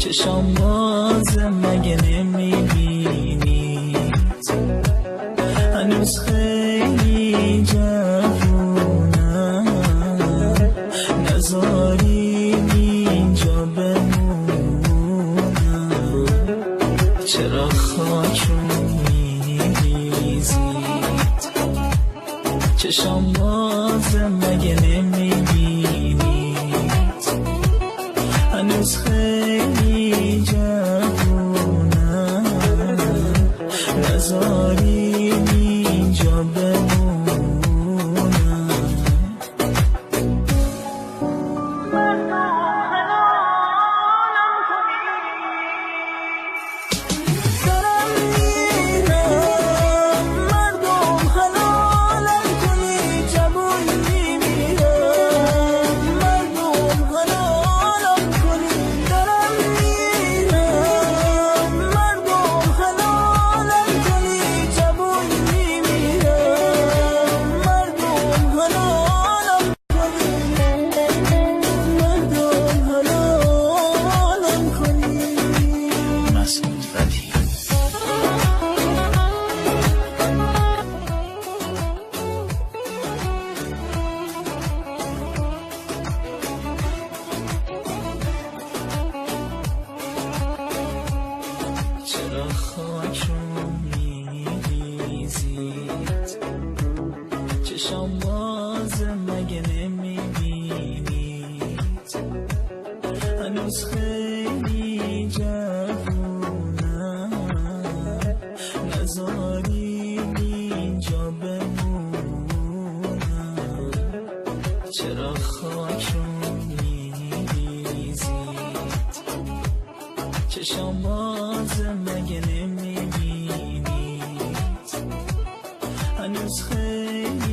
چشام بازه مگه نمیبینید هنوز خیلی جوونم نذارید اینجا بمونم چرا خاکون میریزید چشام بازه مگه نمیبینید هنوز خیلی جوونم نذارید اینجا بمونم دارم میرم مردم حلالم کنید جوون میمیرم مردم حلالم کنید دارم میرم مردم حلالم کنید جوون میمیرم مردم حلالم کنید مردم حلالم کنید مسعود فتحی چرا خاکون میریزید چشام بازه مگه نمیبینید هنوز خیلی جوونم نذارید اینجا بمونم چرا خاکون میریزید چشام بازه مگه نمیبینید هنوز خیلی